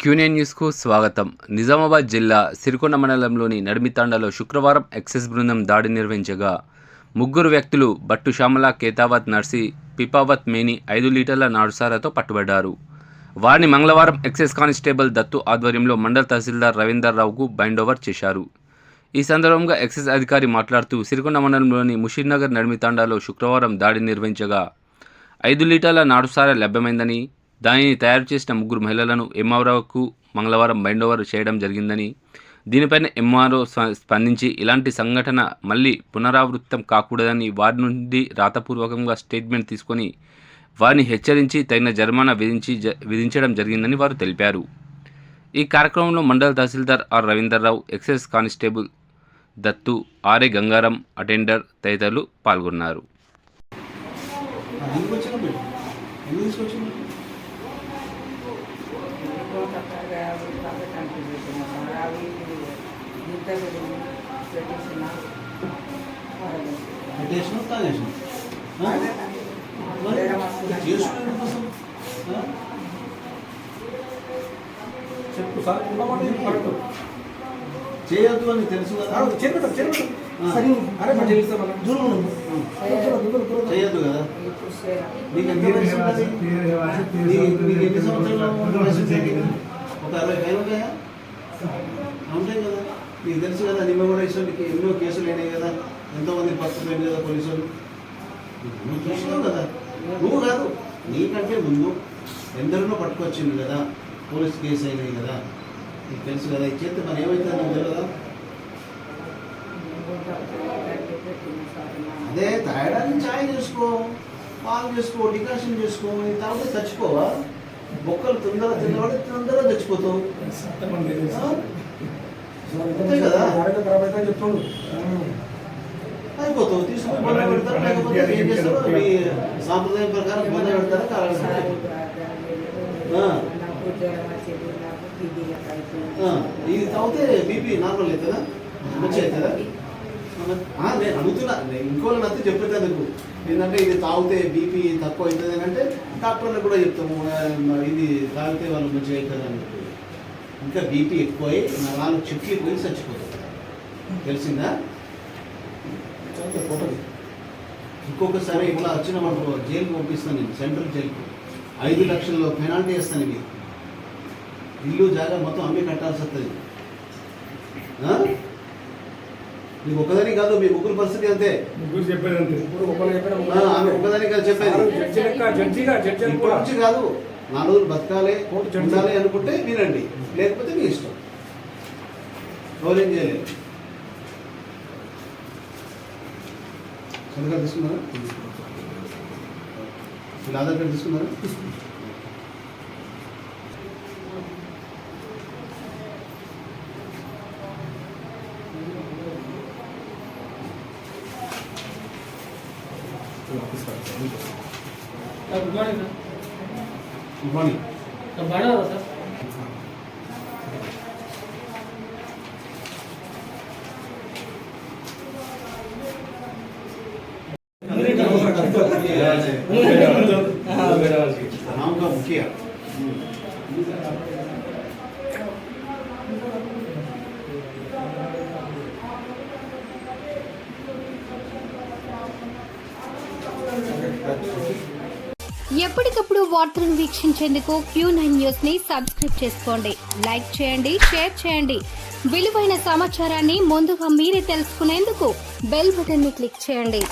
క్యూనియన్ న్యూస్కు స్వాగతం. నిజామాబాద్ జిల్లా సిరికొండ మండలంలోని నడిమితాండలో శుక్రవారం ఎక్సైజ్ బృందం దాడి నిర్వహించగా ముగ్గురు వ్యక్తులు బట్టు శ్యామల, కేతావత్ నర్సి, పిపావత్ మేని 5 లీటర్ల నాటుసారాతో పట్టుబడ్డారు. వారిని మంగళవారం ఎక్సైజ్ కానిస్టేబుల్ దత్తు ఆధ్వర్యంలో మండల తహసీల్దార్ రవీందర్ రావుకు బైండ్ ఓవర్ చేశారు. ఈ సందర్భంగా ఎక్సైజ్ అధికారి మాట్లాడుతూ సిరికొండ మండలంలోని ముషీర్నగర్ నడిమితాండాలో శుక్రవారం దాడి నిర్వహించగా 5 లీటర్ల నాటుసారా లభ్యమైందని, దానిని తయారు చేసిన ముగ్గురు మహిళలను ఎంఆర్ఓకు మంగళవారం బైండ్ ఓవర్ చేయడం జరిగిందని, దీనిపైన ఎంఆర్ఓ స్పందించి ఇలాంటి సంఘటన మళ్లీ పునరావృతం కాకూడదని వారి నుండి రాతపూర్వకంగా స్టేట్మెంట్ తీసుకొని వారిని హెచ్చరించి తగిన జరిమానా విధించడం జరిగిందని వారు తెలిపారు. ఈ కార్యక్రమంలో మండల tahsildar R Ravinderrao, excise constable Dattu, RA Gangaram, attender తదితరులు పాల్గొన్నారు. చెప్పు సార్, కరెక్ట్ చేయొద్దు అని తెలుసు కదా, చేయొద్దు కదా. నీకు ఎన్ని సంవత్సరాలు? ఒక 60 ఉంటాయా? ఉంటాయి కదా. నీకు తెలుసు కదా, నిన్న కూడా ఇష్టంకి ఎన్నో కేసులు అయినాయి కదా, ఎంతోమంది పట్టుకుపోయింది కదా పోలీసులు. నువ్వు చూసినావు కదా. నువ్వు కాదు, నీకంటే ముందు ఎందరినో పట్టుకొచ్చింది కదా, పోలీస్ కేసు అయినాయి కదా, నీకు తెలుసు కదా. ఈ చేతి మరి ఏమైతే నాకు తెలియదా? అదే తాగడానికి ఛాయ్ చేసుకో, పాలు చేసుకో, డికాషన్ చేసుకో. నీ తాగితే చచ్చిపోవా? బొక్కలు తొందరగా తిన్నవాడు తొందరగా చచ్చిపోతావు అంతే కదా. అయిపోతావు, తీసుకుని బంద పెడతారు. లేకపోతే ఏం చేస్తారో మీ సాంప్రదాయం ప్రకారం బంద పెడతారా, కాలం ఇది తాగితే బీపీ నార్మల్ అవుతుందా, మంచిగా అవుతుందా? నేను అడుగుతున్నా, ఇంకోళ్ళని అంతే చెప్పేది నీకు. ఏంటంటే ఇది తాగితే బీపీ తక్కువ అవుతుంది అని అంటే డాక్టర్లకు కూడా చెప్తాము, ఇది తాగితే వాళ్ళు మంచిగా అవుతుంది అని. ఇంకా బీపీ ఎక్కువై 4 చెట్లు పోయి చచ్చిపోతుంది, తెలిసిందా? ఇంకొకసారి ఇట్లా వచ్చిన మనకు జైలుకి పంపిస్తాను నేను, సెంట్రల్ జైలుకి. 5 లక్షల పెనాల్టీ వేస్తాను. మీకు ఇల్లు జాగా మొత్తం అమ్మి కట్టాల్సి వస్తుంది. నీకు ఒక్కదాని కాదు, మీ ముగ్గురు పరిస్థితి అంతే. ఒక్కదాని కాదు చెప్పేది. ఇప్పటి నుంచి కాదు, 4 రోజులు బతకాలి ఉండాలి అనుకుంటే వినండి, లేకపోతే మీ ఇష్టం. రోజు ఏం చేయలేదు. సంతకాలు తీసుకున్నారా? వీళ్ళు ఆధార్ కార్డు తీసుకున్నారా? Good morning sir. Good morning. तो बड़ा हो सर. नाम का मुखिया ఎప్పటికప్పుడు వార్తలను వీక్షించేందుకు Q9 న్యూస్ ని సబ్స్క్రైబ్ చేసుకోండి, లైక్ చేయండి, షేర్ చేయండి. విలువైన సమాచారాన్ని ముందుగా మీరే తెలుసుకునేందుకు బెల్ బటన్ ని క్లిక్ చేయండి.